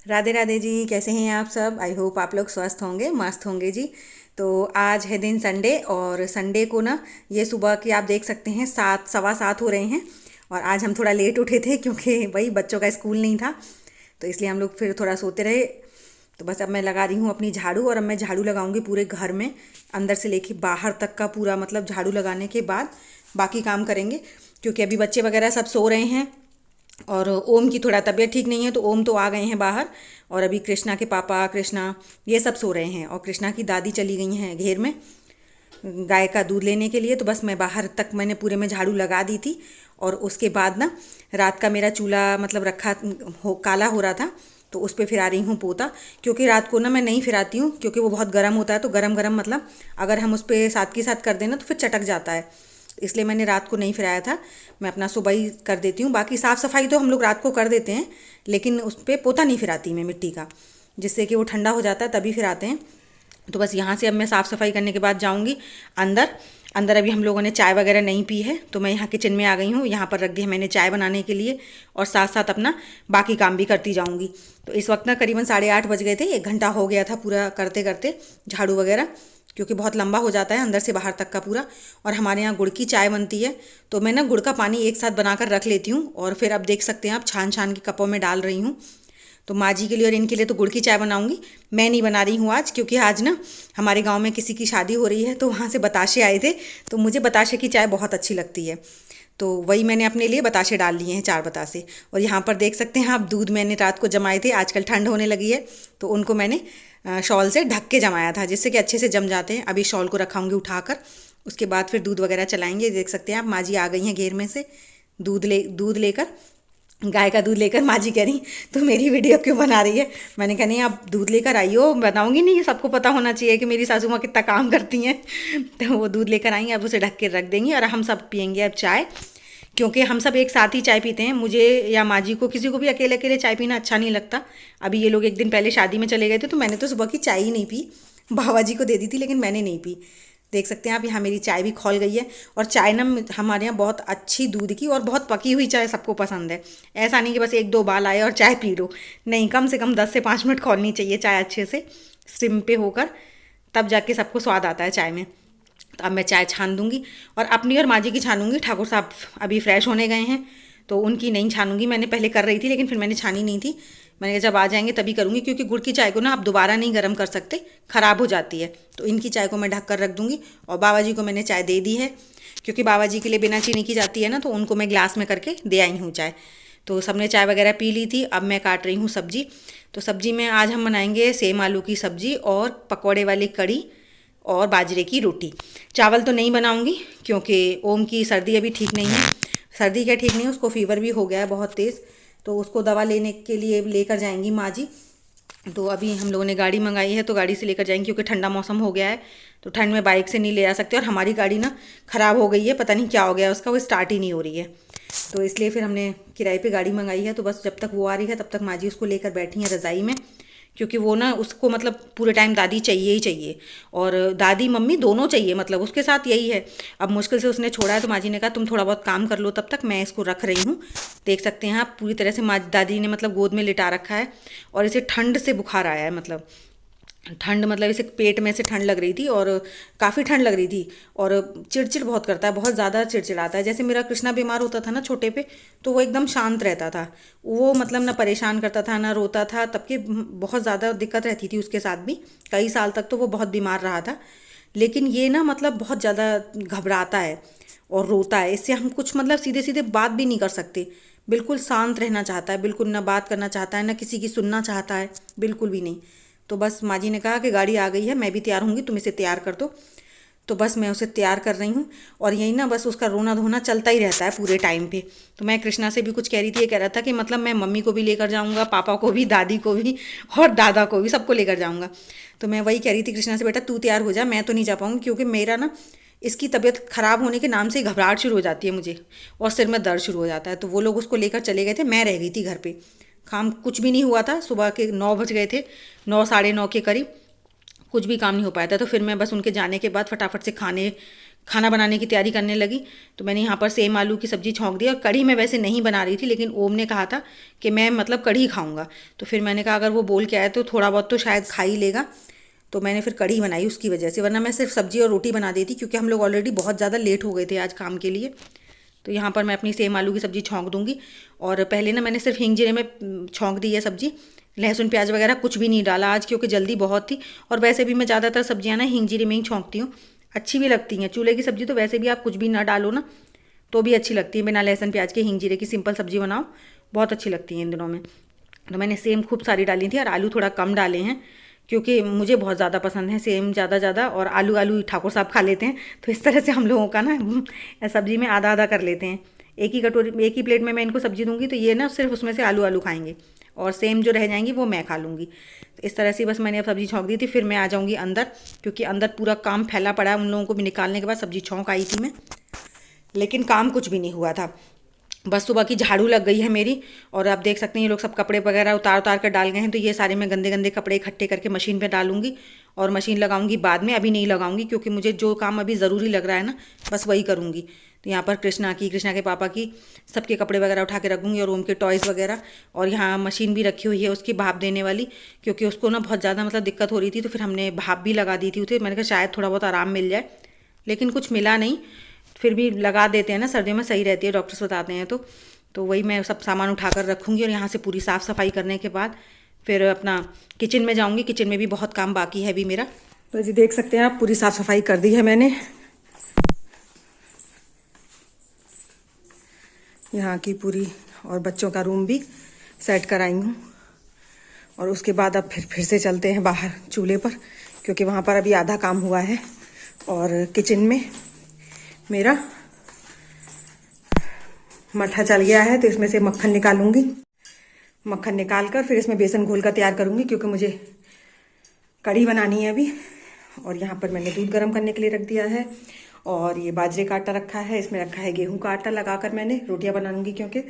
राधे राधे जी, कैसे हैं आप सब। आई होप आप लोग स्वस्थ होंगे, मस्त होंगे जी। तो आज है दिन संडे, और संडे को ना ये सुबह के आप देख सकते हैं 7 सवा 7 हो रहे हैं। और आज हम थोड़ा लेट उठे थे क्योंकि वही बच्चों का स्कूल नहीं था, तो इसलिए हम लोग फिर थोड़ा सोते रहे। तो बस अब मैं लगा रही हूँ अपनी झाड़ू, और अब मैं झाड़ू लगाऊंगी पूरे घर में, अंदर से लेके बाहर तक का पूरा, मतलब झाड़ू लगाने के बाद बाकी काम करेंगे। क्योंकि अभी बच्चे वगैरह सब सो रहे हैं, और ओम की थोड़ा तबीयत ठीक नहीं है, तो ओम तो आ गए हैं बाहर। और अभी कृष्णा के पापा, कृष्णा, ये सब सो रहे हैं, और कृष्णा की दादी चली गई हैं घेर में गाय का दूध लेने के लिए। तो बस मैं बाहर तक मैंने पूरे में झाड़ू लगा दी थी। और उसके बाद ना रात का मेरा चूल्हा मतलब रखा हो काला हो रहा था, तो उस पर फिरा रही हूँ पोता। क्योंकि रात को ना मैं नहीं फिराती हूँ, क्योंकि वो बहुत गर्म होता है, तो गरम गरम मतलब अगर हम उस पर साथ के साथ कर देना तो फिर चटक जाता है। इसलिए मैंने रात को नहीं फिराया था, मैं अपना सुबह ही कर देती हूँ। बाकी साफ़ सफाई तो हम लोग रात को कर देते हैं, लेकिन उस पर पोता नहीं फिराती मैं मिट्टी का, जिससे कि वो ठंडा हो जाता है तभी फिराते हैं। तो बस यहाँ से अब मैं साफ़ सफाई करने के बाद जाऊँगी अंदर। अंदर अभी हम लोगों ने चाय वगैरह नहीं पी है, तो मैं यहाँ किचन में आ गई हूँ। यहाँ पर रख दी है मैंने चाय बनाने के लिए, और साथ साथ अपना बाकी काम भी करती जाऊँगी। तो इस वक्त ना करीबन 8:30 बज गए थे, 1 घंटा हो गया था पूरा करते करते झाड़ू वगैरह, क्योंकि बहुत लंबा हो जाता है अंदर से बाहर तक का पूरा। और हमारे यहाँ गुड़ की चाय बनती है, तो मैं ना गुड़ का पानी एक साथ बनाकर रख लेती हूँ, और फिर अब देख सकते हैं आप छान छान के कपों में डाल रही हूँ। तो माँ जी के लिए और इनके लिए तो गुड़ की चाय बनाऊंगी। मैं नहीं बना रही हूँ आज, क्योंकि आज ना हमारे गांव में किसी की शादी हो रही है, तो वहाँ से बताशे आए थे, तो मुझे बताशे की चाय बहुत अच्छी लगती है। तो वही मैंने अपने लिए बताशे डाल लिए हैं, 4 बतासे। और यहाँ पर देख सकते हैं आप, दूध मैंने रात को जमाए थे, आजकल ठंड होने लगी है, तो उनको मैंने शॉल से ढक के जमाया था, जिससे कि अच्छे से जम जाते हैं। अभी शॉल को रखाऊंगी उठाकर, उसके बाद फिर दूध वगैरह चलाएंगे। देख सकते हैं आप, माँ जी आ गई हैं घेर में से दूध लेकर, गाय का दूध लेकर। माँ जी कह रही तो मेरी वीडियो क्यों बना रही है। मैंने कहा नहीं, आप दूध लेकर आई हो, बताऊंगी नहीं, सबको पता होना चाहिए कि मेरी सासू माँ कितना काम करती हैं। तो वो दूध लेकर आएंगे, अब उसे ढक के रख देंगी, और हम सब पियेंगे अब चाय। क्योंकि हम सब एक साथ ही चाय पीते हैं, मुझे या माँ जी को, किसी को भी अकेले अकेले चाय पीना अच्छा नहीं लगता। अभी ये लोग एक दिन पहले शादी में चले गए थे, तो मैंने तो सुबह की चाय ही नहीं पी, बाबा जी को दे दी थी, लेकिन मैंने नहीं पी। देख सकते हैं आप, यहाँ मेरी चाय भी खौल गई है। और चाय ना हमारे यहाँ बहुत अच्छी दूध की और बहुत पकी हुई चाय सबको पसंद है। ऐसा नहीं कि बस 1-2 बाल आए और चाय पी लो, नहीं, कम से कम 10 से 5 मिनट खौलनी चाहिए चाय अच्छे से, सिम पे होकर, तब जाके सबको स्वाद आता है चाय में। तो अब मैं चाय छान दूंगी, और अपनी और माँ जी की छानूंगी। ठाकुर साहब अभी फ्रेश होने गए हैं, तो उनकी नहीं छानूंगी। मैंने पहले कर रही थी, लेकिन फिर मैंने छानी नहीं थी। मैंने कहा जब आ जाएंगे तभी करूँगी, क्योंकि गुड़ की चाय को ना आप दोबारा नहीं गर्म कर सकते, ख़राब हो जाती है। तो इनकी चाय को मैं ढक कर रख दूँगी। और बाबा जी को मैंने चाय दे दी है, क्योंकि बाबा जी के लिए बिना चीनी की जाती है ना, तो उनको मैं ग्लास में करके दे आई हूँ चाय। तो सबने चाय वगैरह पी ली थी। अब मैं काट रही हूँ सब्जी। तो सब्जी में आज हम बनाएंगे सेम आलू की सब्जी, और पकौड़े वाली कड़ी, और बाजरे की रोटी। चावल तो नहीं बनाऊंगी, क्योंकि ओम की सर्दी अभी ठीक नहीं है। सर्दी क्या ठीक नहीं है, उसको फीवर भी हो गया है बहुत तेज़, तो उसको दवा लेने के लिए लेकर जाएंगी माँ जी। तो अभी हम लोगों ने गाड़ी मंगाई है, तो गाड़ी से लेकर जाएंगे, क्योंकि ठंडा मौसम हो गया है, तो ठंड में बाइक से नहीं ले जा सकते। और हमारी गाड़ी ना ख़राब हो गई है, पता नहीं क्या हो गया उसका, वो स्टार्ट ही नहीं हो रही है। तो इसलिए फिर हमने किराए पे गाड़ी मंगाई है। तो बस जब तक वो आ रही है, तब तक माँ जी उसको लेकर बैठी हैं रज़ाई में, क्योंकि वो ना उसको मतलब पूरे टाइम दादी चाहिए ही चाहिए, और दादी मम्मी दोनों चाहिए, मतलब उसके साथ यही है। अब मुश्किल से उसने छोड़ा है, तो माँ जी ने कहा तुम थोड़ा बहुत काम कर लो, तब तक मैं इसको रख रही हूँ। देख सकते हैं आप, पूरी तरह से माँ दादी ने मतलब गोद में लिटा रखा है, और इसे ठंड से बुखार आया है। मतलब ठंड, मतलब इसे पेट में से ठंड लग रही थी, और काफ़ी ठंड लग रही थी। और चिड़चिड़ बहुत करता है, बहुत ज़्यादा चिड़चिड़ाता है। जैसे मेरा कृष्णा बीमार होता था ना छोटे पे, तो वो एकदम शांत रहता था, वो मतलब ना परेशान करता था ना रोता था, तब की बहुत ज़्यादा दिक्कत रहती थी उसके साथ भी। कई साल तक तो वो बहुत बीमार रहा था। लेकिन ये ना मतलब बहुत ज़्यादा घबराता है और रोता है, इससे हम कुछ मतलब सीधे सीधे बात भी नहीं कर सकते। बिल्कुल शांत रहना चाहता है, बिल्कुल ना बात करना चाहता है, ना किसी की सुनना चाहता है, बिल्कुल भी नहीं। तो बस माँ जी ने कहा कि गाड़ी आ गई है, मैं भी तैयार होंगी, तुम इसे तैयार कर दो। तो बस मैं उसे तैयार कर रही हूँ। और यही ना बस उसका रोना धोना चलता ही रहता है पूरे टाइम पे। तो मैं कृष्णा से भी कुछ कह रही थी, ये कह रहा था कि मतलब मैं मम्मी को भी लेकर जाऊँगा, पापा को भी, दादी को भी, और दादा को भी, सबको लेकर जाऊँगा। तो मैं वही कह रही थी कृष्णा से, बेटा तू तैयार हो जा, मैं तो नहीं जा पाऊँगी, क्योंकि मेरा ना इसकी तबीयत ख़राब होने के नाम से घबराहट शुरू हो जाती है मुझे, और सिर में दर्द शुरू हो जाता है। तो वो लोग उसको लेकर चले गए थे, मैं रह गई थी घर पे। काम कुछ भी नहीं हुआ था, सुबह के 9 बज गए थे, 9 साढ़े 9 के करीब, कुछ भी काम नहीं हो पाया था। तो फिर मैं बस उनके जाने के बाद फटाफट से खाने खाना बनाने की तैयारी करने लगी तो मैंने यहाँ पर सेम आलू की सब्ज़ी छौंक दी। और कढ़ी मैं वैसे नहीं बना रही थी, लेकिन ओम ने कहा था कि मैं मतलब कढ़ी खाऊंगा, तो फिर मैंने कहा अगर वो बोल के आए तो थोड़ा बहुत तो शायद खा ही लेगा, तो मैंने फिर कढ़ी बनाई उसकी वजह से, वरना मैं सिर्फ सब्ज़ी और रोटी बना देती क्योंकि हम लोग ऑलरेडी बहुत ज़्यादा लेट हो गए थे आज काम के लिए। तो यहाँ पर मैं अपनी सेम आलू की सब्ज़ी छौंक दूँगी। और पहले ना मैंने सिर्फ हींग जीरे में छौंक दी है सब्ज़ी, लहसुन प्याज वगैरह कुछ भी नहीं डाला आज, क्योंकि जल्दी बहुत थी। और वैसे भी मैं ज़्यादातर सब्जियाँ ना हींग जीरे में ही छौंकती हूँ, अच्छी भी लगती हैं। चूल्हे की सब्ज़ी तो वैसे भी आप कुछ भी ना डालो ना तो भी अच्छी लगती है, बिना लहसुन प्याज के हींग जीरे की सिंपल सब्ज़ी बनाओ, बहुत अच्छी लगती है इन दिनों में। तो मैंने सेम खूब सारी डाली थी और आलू थोड़ा कम डाले हैं क्योंकि मुझे बहुत ज़्यादा पसंद है सेम ज़्यादा और आलू आलू ठाकुर साहब खा लेते हैं, तो इस तरह से हम लोगों का ना सब्ज़ी में आधा आधा कर लेते हैं। एक ही कटोरी एक ही प्लेट में मैं इनको सब्ज़ी दूंगी तो ये ना सिर्फ उसमें से आलू आलू खाएंगे और सेम जो रह जाएंगी वो मैं खा लूँगी। तो इस तरह से बस मैंने अब सब्ज़ी छौंक दी थी। फिर मैं आ जाऊँगी अंदर क्योंकि अंदर पूरा काम फैला पड़ा है, उन लोगों को भी निकालने के बाद सब्ज़ी छौंक आई थी मैं, लेकिन काम कुछ भी नहीं हुआ था। बस सुबह की झाड़ू लग गई है मेरी और आप देख सकते हैं ये लोग सब कपड़े वगैरह उतार उतार कर डाल गए हैं, तो ये सारे मैं गंदे गंदे कपड़े इकट्ठे करके मशीन पे डालूंगी और मशीन लगाऊंगी बाद में, अभी नहीं लगाऊंगी क्योंकि मुझे जो काम अभी ज़रूरी लग रहा है ना बस वही करूँगी। तो यहाँ पर कृष्णा के पापा की सबके कपड़े वगैरह उठा के रखूँगी और उनके टॉयज़ वगैरह, और यहाँ मशीन भी रखी हुई है उसकी भाप देने वाली, क्योंकि उसको ना बहुत ज़्यादा मतलब दिक्कत हो रही थी, तो फिर हमने भाप भी लगा दी थी उसे। मैंने कहा शायद थोड़ा बहुत आराम मिल जाए, लेकिन कुछ मिला नहीं, फिर भी लगा देते हैं ना, सर्दियों में सही रहती है डॉक्टर्स बताते हैं। तो वही मैं सब सामान उठाकर रखूँगी और यहाँ से पूरी साफ़ सफाई करने के बाद फिर अपना किचन में जाऊँगी। किचन में भी बहुत काम बाकी है अभी मेरा। तो जी देख सकते हैं आप पूरी साफ़ सफाई कर दी है मैंने, यहाँ की पूरी, और बच्चों का रूम भी सेट कराई हूँ। और उसके बाद अब फिर से चलते हैं बाहर चूल्हे पर, क्योंकि वहाँ पर अभी आधा काम हुआ है। और किचन में मेरा मट्ठा चल गया है तो इसमें से मक्खन निकालूंगी। मक्खन निकाल कर फिर इसमें बेसन घोल कर तैयार करूंगी क्योंकि मुझे कढ़ी बनानी है अभी। और यहाँ पर मैंने दूध गर्म करने के लिए रख दिया है और ये बाजरे का आटा रखा है, इसमें रखा है गेहूं का आटा, लगाकर मैंने रोटियां बनाऊंगी क्योंकि।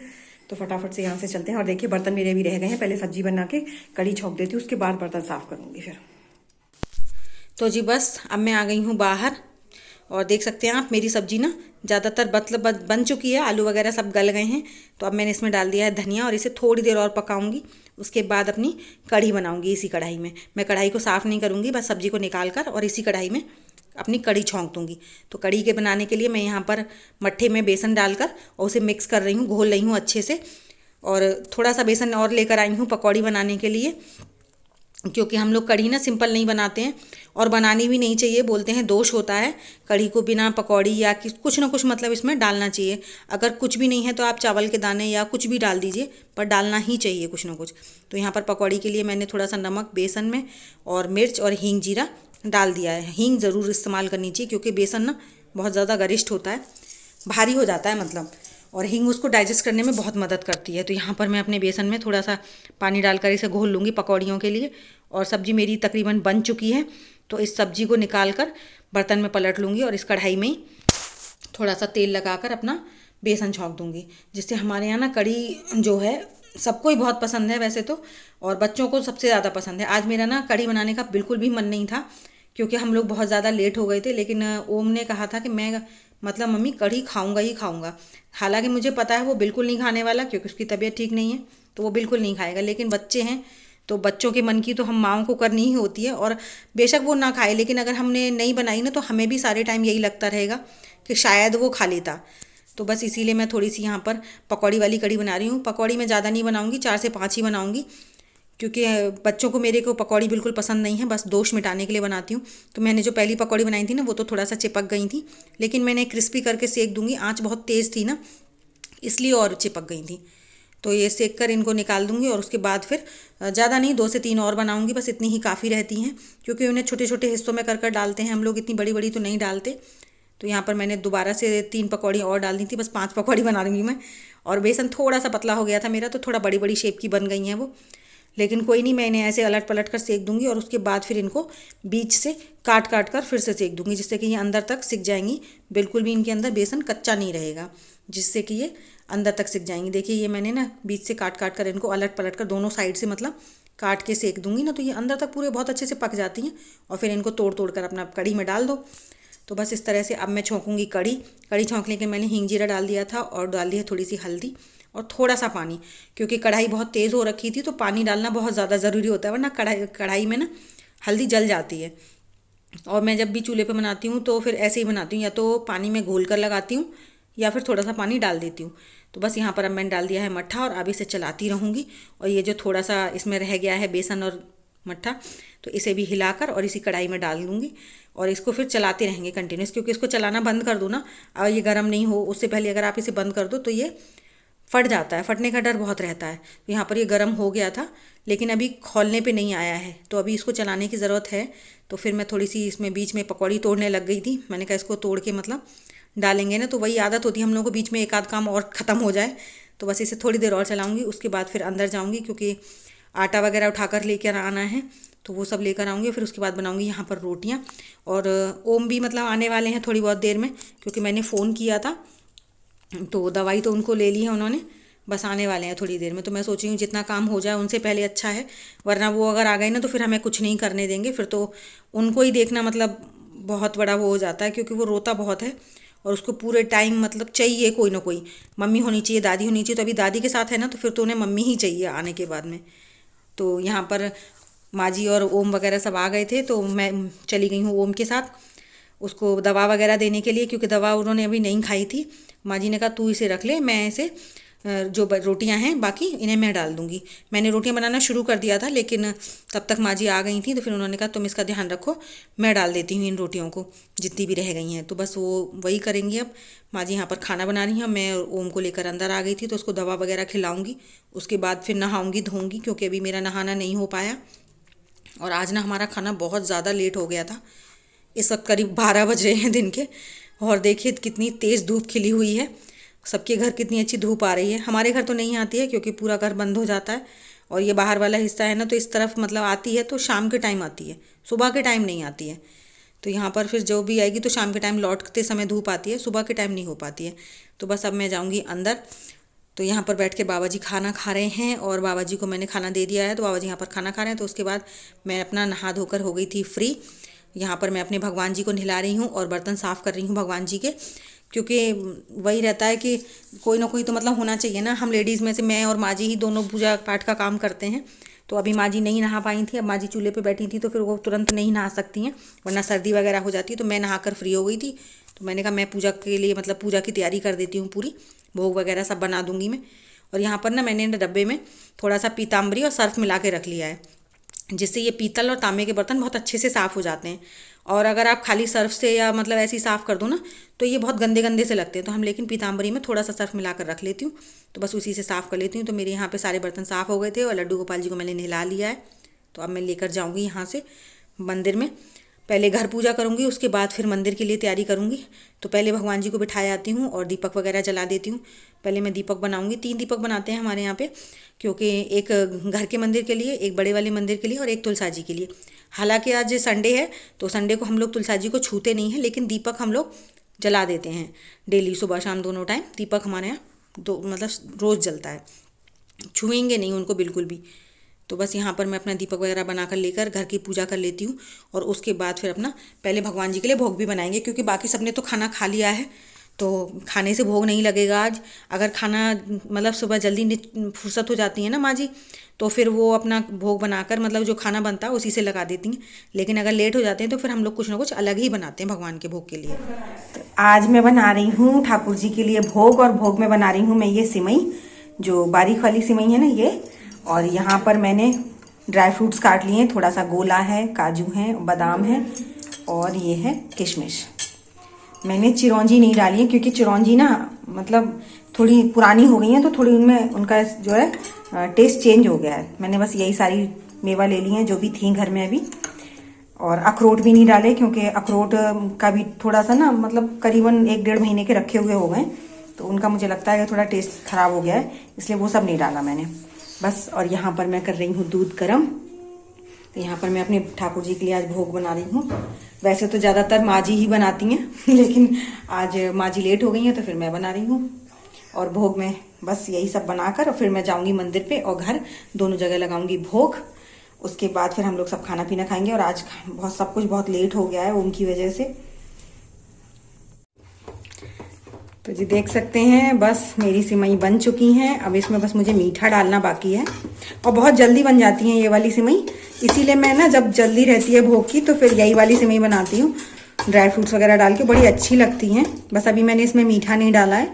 तो फटाफट से यहाँ से चलते हैं। और देखिए बर्तन मेरे भी रह गए हैं, पहले सब्जी बना के कढ़ी छौंक देती हूँ, उसके बाद बर्तन साफ करूँगी फिर। तो जी बस अब मैं आ गई हूँ बाहर और देख सकते हैं आप मेरी सब्जी ना ज़्यादातर मतलब बन चुकी है, आलू वगैरह सब गल गए हैं। तो अब मैंने इसमें डाल दिया है धनिया और इसे थोड़ी देर और पकाऊंगी, उसके बाद अपनी कढ़ी बनाऊंगी इसी कढ़ाई में। मैं कढ़ाई को साफ़ नहीं करूंगी, बस सब्जी को निकाल कर और इसी कढ़ाई में अपनी कढ़ी छौंक दूंगी। तो कढ़ी के बनाने के लिए मैं यहाँ पर मट्ठे में बेसन डालकर और उसे मिक्स कर रही हूँ, घोल रही हूँ अच्छे से। और थोड़ा सा बेसन और लेकर आई हूँ पकौड़ी बनाने के लिए, क्योंकि हम लोग कढ़ी ना सिंपल नहीं बनाते हैं और बनानी भी नहीं चाहिए, बोलते हैं दोष होता है कढ़ी को बिना पकौड़ी या कुछ ना कुछ मतलब इसमें डालना चाहिए। अगर कुछ भी नहीं है तो आप चावल के दाने या कुछ भी डाल दीजिए, पर डालना ही चाहिए कुछ ना कुछ। तो यहाँ पर पकौड़ी के लिए मैंने थोड़ा सा नमक बेसन में और मिर्च और हींग जीरा डाल दिया है। हींग ज़रूर इस्तेमाल करनी चाहिए क्योंकि बेसन ना बहुत ज़्यादा गरिष्ठ होता है, भारी हो जाता है मतलब, और हींग उसको डाइजेस्ट करने में बहुत मदद करती है। तो यहाँ पर मैं अपने बेसन में थोड़ा सा पानी डालकर इसे घोल लूँगी पकौड़ियों के लिए। और सब्ज़ी मेरी तकरीबन बन चुकी है, तो इस सब्ज़ी को निकाल कर बर्तन में पलट लूँगी और इस कढ़ाई में थोड़ा सा तेल लगाकर अपना बेसन छौंक दूँगी, जिससे हमारे यहाँ ना कढ़ी जो है सबको ही बहुत पसंद है वैसे तो, और बच्चों को सबसे ज़्यादा पसंद है। आज मेरा ना कढ़ी बनाने का बिल्कुल भी मन नहीं था क्योंकि हम लोग बहुत ज़्यादा लेट हो गए थे, लेकिन ओम ने कहा था कि मैं मतलब मम्मी कढ़ी खाऊंगा ही खाऊंगा। हालांकि मुझे पता है वो बिल्कुल नहीं खाने वाला क्योंकि उसकी तबीयत ठीक नहीं है, तो वो बिल्कुल नहीं खाएगा, लेकिन बच्चे हैं तो बच्चों के मन की तो हम माँओं को करनी ही होती है। और बेशक वो ना खाए, लेकिन अगर हमने नहीं बनाई ना तो हमें भी सारे टाइम यही लगता रहेगा कि शायद वो खा लेता। तो बस इसीलिए मैं थोड़ी सी यहाँ पर पकौड़ी वाली कढ़ी बना रही हूँ। पकौड़ी मैं ज़्यादा नहीं बनाऊँगी, 4 से 5 ही बनाऊँगी क्योंकि बच्चों को मेरे को पकौड़ी बिल्कुल पसंद नहीं है, बस दोष मिटाने के लिए बनाती हूँ। तो मैंने जो पहली पकौड़ी बनाई थी ना वो तो थोड़ा सा चिपक गई थी, लेकिन मैंने क्रिस्पी करके सेक दूँगी, आँच बहुत तेज़ थी ना इसलिए और चिपक गई थी। तो ये सेक कर इनको निकाल दूँगी और उसके बाद फिर ज़्यादा नहीं 2 से 3 और बनाऊँगी, बस इतनी ही काफ़ी रहती हैं क्योंकि उन्हें छोटे छोटे हिस्सों में कर डालते हैं हम लोग, इतनी बड़ी बड़ी तो नहीं डालते। तो यहाँ पर मैंने दोबारा से 3 पकौड़ी और डाल दी थी, बस 5 पकौड़ी बना दूँगी मैं। और बेसन थोड़ा सा पतला हो गया था मेरा, तो थोड़ा बड़ी बड़ी शेप की बन गई हैं वो, लेकिन कोई नहीं, मैं इन्हें ऐसे अलट पलट कर सेक दूंगी और उसके बाद फिर इनको बीच से काट काट कर फिर से सेक दूंगी, जिससे कि ये अंदर तक सिक जाएंगी। बिल्कुल भी इनके अंदर बेसन कच्चा नहीं रहेगा, जिससे कि ये अंदर तक सिक जाएंगी। देखिए ये मैंने ना बीच से काट काट कर इनको अलट पलट कर दोनों साइड से मतलब काट के सेक दूंगी ना, तो ये अंदर तक पूरे बहुत अच्छे से पक जाती हैं। और फिर इनको तोड़ तोड़ कर अपना कढ़ी में डाल दो। तो बस इस तरह से अब मैं छौंकूंगी कड़ी। कड़ी छौंकने के मैंने हींग जीरा डाल दिया था और डाल दिया थोड़ी सी हल्दी और थोड़ा सा पानी, क्योंकि कढ़ाई बहुत तेज़ हो रखी थी तो पानी डालना बहुत ज़्यादा ज़रूरी होता है, वरना कढ़ाई में ना हल्दी जल जाती है। और मैं जब भी चूल्हे पे बनाती हूँ तो फिर ऐसे ही बनाती हूँ, या तो पानी में घोल कर लगाती हूँ या फिर थोड़ा सा पानी डाल देती हूँ। तो बस यहाँ पर अब मैंने डाल दिया है मट्ठा और अब इसे चलाती रहूँगी। और ये जो थोड़ा सा इसमें रह गया है बेसन और मट्ठा, तो इसे भी हिलाकर और इसी कढ़ाई में डाल दूँगी और इसको फिर चलाते रहेंगे कंटिन्यूस, क्योंकि इसको चलाना बंद कर दो ना और ये गर्म नहीं हो उससे पहले अगर आप इसे बंद कर दो तो ये फट जाता है, फटने का डर बहुत रहता है। तो यहाँ पर ये गर्म हो गया था लेकिन अभी खौलने पे नहीं आया है, तो अभी इसको चलाने की ज़रूरत है। तो फिर मैं थोड़ी सी इसमें बीच में पकौड़ी तोड़ने लग गई थी। मैंने कहा इसको तोड़ के मतलब डालेंगे ना, तो वही आदत होती है हम लोगों को, बीच में एक आध काम और ख़त्म हो जाए। तो बस इसे थोड़ी देर और चलाऊँगी, उसके बाद फिर अंदर जाऊँगी क्योंकि आटा वगैरह उठाकर लेकर आना है, तो वो सब लेकर आऊँगी। फिर उसके बाद बनाऊँगी यहाँ पर रोटियाँ। और ओम भी मतलब आने वाले हैं थोड़ी बहुत देर में, क्योंकि मैंने फ़ोन किया था तो दवाई तो उनको ले ली है उन्होंने, बस आने वाले हैं थोड़ी देर में। तो मैं सोच रही हूँ जितना काम हो जाए उनसे पहले अच्छा है, वरना वो अगर आ गए ना तो फिर हमें कुछ नहीं करने देंगे, फिर तो उनको ही देखना मतलब बहुत बड़ा वो हो जाता है, क्योंकि वो रोता बहुत है और उसको पूरे टाइम मतलब चाहिए कोई ना कोई, मम्मी होनी चाहिए, दादी होनी चाहिए। तो अभी दादी के साथ है ना तो फिर तो उन्हें मम्मी ही चाहिए आने के बाद में। तो यहाँ पर माँ जी और ओम वगैरह सब आ गए थे तो मैं चली गई हूँ ओम के साथ उसको दवा वगैरह देने के लिए, क्योंकि दवा उन्होंने अभी नहीं खाई थी। माँ जी ने कहा तू इसे रख ले, मैं इसे जो रोटियां हैं बाकी इन्हें मैं डाल दूंगी। मैंने रोटियां बनाना शुरू कर दिया था लेकिन तब तक माँ जी आ गई थी, तो फिर उन्होंने कहा तुम इसका ध्यान रखो, मैं डाल देती हूँ इन रोटियों को जितनी भी रह गई हैं। तो बस वो वही करेंगी। अब माँ जी यहाँ पर खाना बना रही हैं, मैं ओम को लेकर अंदर आ गई थी तो उसको दवा वगैरह खिलाऊंगी, उसके बाद फिर नहाऊंगी धोऊंगी, क्योंकि अभी मेरा नहाना नहीं हो पाया। और आज ना हमारा खाना बहुत ज़्यादा लेट हो गया था। इस वक्त करीब 12 बज रहे हैं दिन के, और देखिए कितनी तेज़ धूप खिली हुई है। सबके घर कितनी अच्छी धूप आ रही है। हमारे घर तो नहीं आती है क्योंकि पूरा घर बंद हो जाता है, और ये बाहर वाला हिस्सा है ना तो इस तरफ मतलब आती है तो शाम के टाइम आती है, सुबह के टाइम नहीं आती है। तो यहाँ पर फिर जो भी आएगी तो शाम के टाइम लौटते समय धूप आती है, सुबह के टाइम नहीं हो पाती है। तो बस अब मैं जाऊँगी अंदर। तो यहाँ पर बैठ के बाबा जी खाना खा रहे हैं और बाबा जी को मैंने खाना दे दिया है, तो बाबा जी यहाँ पर खाना खा रहे हैं। तो उसके बाद मैं अपना नहा धोकर हो गई थी फ्री। यहाँ पर मैं अपने भगवान जी को नहला रही हूँ और बर्तन साफ़ कर रही हूँ भगवान जी के, क्योंकि वही रहता है कि कोई ना कोई तो मतलब होना चाहिए ना। हम लेडीज़ में से मैं और माँ जी ही दोनों पूजा पाठ का काम करते हैं। तो अभी माँ जी नहीं नहा पाई थी, अब माँ जी चूल्हे पे बैठी थी तो फिर वो तुरंत नहीं नहा सकती हैं, वरना सर्दी वगैरह हो जाती है। तो मैं नहाकर फ्री हो गई थी, तो मैंने कहा मैं पूजा के लिए मतलब पूजा की तैयारी कर देती हूँ, पूरी भोग वगैरह सब बना दूँगी मैं। और यहाँ पर ना मैंने डब्बे में थोड़ा सा पीताम्बरी और सर्फ मिला के रख लिया है, जिससे ये पीतल और तांबे के बर्तन बहुत अच्छे से साफ़ हो जाते हैं। और अगर आप खाली सर्फ से या मतलब ऐसे ही साफ़ कर दो ना तो ये बहुत गंदे गंदे से लगते हैं। तो हम लेकिन पीताम्बरी में थोड़ा सा सर्फ मिलाकर रख लेती हूँ, तो बस उसी से साफ़ कर लेती हूँ। तो मेरे यहाँ पे सारे बर्तन साफ़ हो गए थे और लड्डू गोपाल जी को मैंने नहला लिया है। तो अब मैं लेकर जाऊँगी यहाँ से मंदिर में, पहले घर पूजा करूँगी उसके बाद फिर मंदिर के लिए तैयारी करूँगी। तो पहले भगवान जी को बिठाए आती हूँ और दीपक वगैरह जला देती हूँ। पहले मैं दीपक बनाऊँगी, 3 दीपक बनाते हैं हमारे यहाँ पे, क्योंकि एक घर के मंदिर के लिए, एक बड़े वाले मंदिर के लिए और एक तुलसा जी के लिए। हालांकि आज संडे है तो संडे को हम लोग तुलसा जी को छूते नहीं हैं, लेकिन दीपक हम लोग जला देते हैं डेली, सुबह शाम दोनों टाइम दीपक हमारे यहाँ दो मतलब रोज़ जलता है, छुएंगे नहीं उनको बिल्कुल भी। तो बस यहाँ पर मैं अपना दीपक वगैरह बनाकर लेकर घर की पूजा कर लेती हूँ और उसके बाद फिर अपना पहले भगवान जी के लिए भोग भी बनाएंगे, क्योंकि बाकी सबने तो खाना खा लिया है तो खाने से भोग नहीं लगेगा आज। अगर खाना मतलब सुबह जल्दी फुर्सत हो जाती है ना माँ जी, तो फिर वो अपना भोग बनाकर मतलब जो खाना बनता है उसी से लगा देती हैं। लेकिन अगर लेट हो जाते हैं तो फिर हम लोग कुछ ना कुछ अलग ही बनाते हैं भगवान के भोग के लिए। तो आज मैं बना रही हूँ ठाकुर जी के लिए भोग, और भोग में बना रही हूँ मैं ये सिमई, जो बारीक वाली सिमई है ना ये। और यहाँ पर मैंने ड्राई फ्रूट्स काट लिए हैं, थोड़ा सा गोला है, काजू है, बादाम है और ये है किशमिश। मैंने चिरौंजी नहीं डाली है क्योंकि चिरौंजी ना मतलब थोड़ी पुरानी हो गई है, तो थोड़ी उनमें उनका जो है टेस्ट चेंज हो गया है। मैंने बस यही सारी मेवा ले ली हैं जो भी थी घर में अभी। और अखरोट भी नहीं डाले क्योंकि अखरोट का भी थोड़ा सा ना मतलब करीबन 1-1.5 महीने के रखे हुए हो गए, तो उनका मुझे लगता है कि थोड़ा टेस्ट ख़राब हो गया है, इसलिए वो सब नहीं डाला मैंने बस। और यहाँ पर मैं कर रही हूँ दूध गर्म। तो यहाँ पर मैं अपने ठाकुर जी के लिए आज भोग बना रही हूँ। वैसे तो ज़्यादातर माँ जी ही बनाती हैं लेकिन आज माँ जी लेट हो गई हैं तो फिर मैं बना रही हूँ। और भोग में बस यही सब बनाकर और फिर मैं जाऊँगी मंदिर पे और घर, दोनों जगह लगाऊंगी भोग। उसके बाद फिर हम लोग सब खाना पीना खाएंगे। और आज बहुत सब कुछ बहुत लेट हो गया है उनकी वजह से, तो जी देख सकते हैं बस मेरी सिमई बन चुकी हैं। अब इसमें बस मुझे मीठा डालना बाकी है और बहुत जल्दी बन जाती हैं ये वाली सिमई। इसीलिए मैं ना जब जल्दी रहती है भोग की तो फिर यही वाली सिमई बनाती हूँ। ड्राई फ्रूट्स वगैरह डाल के बड़ी अच्छी लगती हैं। बस अभी मैंने इसमें मीठा नहीं डाला है,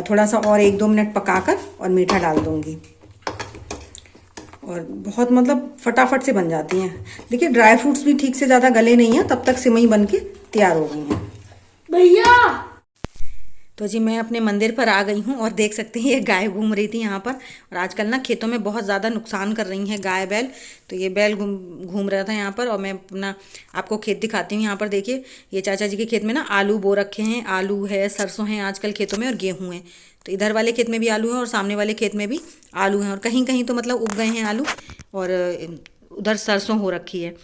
थोड़ा सा और 1-2 मिनट पकाकर और मीठा डाल दूँगी। और बहुत मतलब फटाफट से बन जाती हैं। देखिए ड्राई फ्रूट्स भी ठीक से ज़्यादा गले नहीं हैं, तब तक सिमई बन के तैयार हो गई हैं। भैया तो जी मैं अपने मंदिर पर आ गई हूँ और देख सकते हैं ये गाय घूम रही थी यहाँ पर। और आजकल ना खेतों में बहुत ज़्यादा नुकसान कर रही हैं गाय बैल। तो ये बैल घूम रहा था यहाँ पर और मैं अपना आपको खेत दिखाती हूँ। यहाँ पर देखिए ये चाचा जी के खेत में ना आलू बो रखे हैं। आलू है, सरसों है आजकल खेतों में और गेहूँ है। तो इधर वाले खेत में भी आलू हैं और सामने वाले खेत में भी आलू हैं और कहीं कहीं तो मतलब उग गए हैं आलू और उधर सरसों हो रखी है।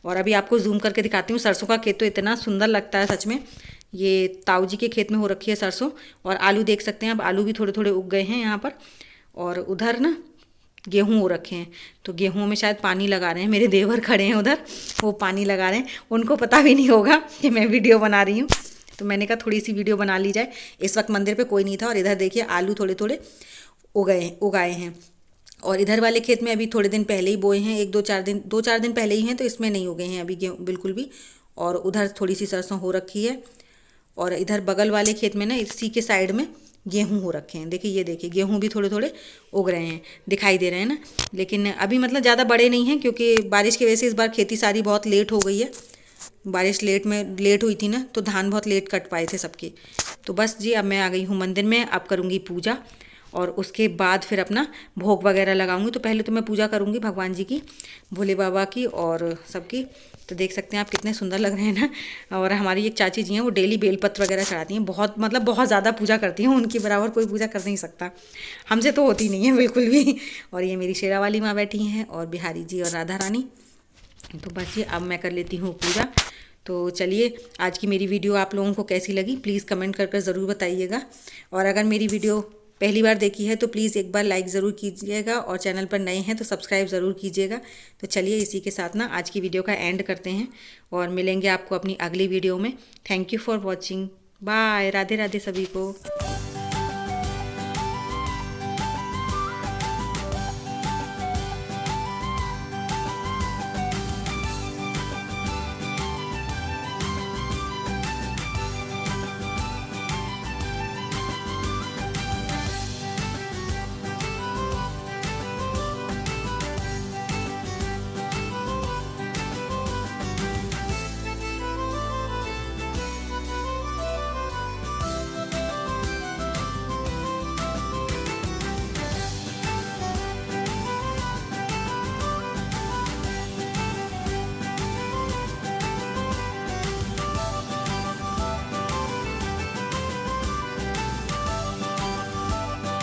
और अभी आपको जूम करके दिखाती हूँ। सरसों का खेत तो इतना सुंदर लगता है सच में। ये ताऊ जी के खेत में हो रखी है सरसों और आलू देख सकते हैं। अब आलू भी थोड़े थोड़े उग गए हैं यहाँ पर। और उधर ना गेहूँ हो रखे हैं। तो गेहूँ में शायद पानी लगा रहे हैं। मेरे देवर खड़े हैं उधर, वो पानी लगा रहे हैं। उनको पता भी नहीं होगा कि मैं वीडियो बना रही हूँ। तो मैंने कहा थोड़ी सी वीडियो बना ली जाए। इस वक्त मंदिर पे कोई नहीं था और इधर देखिए आलू थोड़े थोड़े उगाए हैं। और इधर वाले खेत में अभी थोड़े दिन पहले ही बोए हैं, 2-4 दिन पहले ही हैं। तो इसमें नहीं उगे हैं अभी गेहूँ बिल्कुल भी। और उधर थोड़ी सी सरसों हो रखी है। और इधर बगल वाले खेत में ना इसी के साइड में गेहूं हो रखे हैं। देखिए ये देखिए गेहूं भी थोड़े थोड़े उग रहे हैं, दिखाई दे रहे हैं ना। लेकिन अभी मतलब ज़्यादा बड़े नहीं हैं क्योंकि बारिश की वजह से इस बार खेती सारी बहुत लेट हो गई है। बारिश लेट हुई थी ना तो धान बहुत लेट कट पाए थे सबके। तो बस जी अब मैं आ गई हूँ मंदिर में। अब करूँगी पूजा और उसके बाद फिर अपना भोग वगैरह लगाऊंगी। तो पहले तो मैं पूजा करूँगी भगवान जी की, भोले बाबा की और सबकी। तो देख सकते हैं आप कितने सुंदर लग रहे हैं ना। और हमारी एक चाची जी हैं वो डेली बेलपत्र वगैरह चढ़ाती हैं। बहुत मतलब बहुत ज़्यादा पूजा करती हैं। उनकी बराबर कोई पूजा कर नहीं सकता, हमसे तो होती नहीं है बिल्कुल भी। और ये मेरी शेरा वाली माँ बैठी हैं और बिहारी जी और राधा रानी। तो बस ये अब मैं कर लेती हूँ पूजा। तो चलिए आज की मेरी वीडियो आप लोगों को कैसी लगी प्लीज़ कमेंट कर ज़रूर बताइएगा। और अगर मेरी वीडियो पहली बार देखी है तो प्लीज़ एक बार लाइक ज़रूर कीजिएगा और चैनल पर नए हैं तो सब्सक्राइब ज़रूर कीजिएगा। तो चलिए इसी के साथ ना आज की वीडियो का एंड करते हैं और मिलेंगे आपको अपनी अगली वीडियो में। Thank you for watching. Bye. Radhe Radhe सभी को।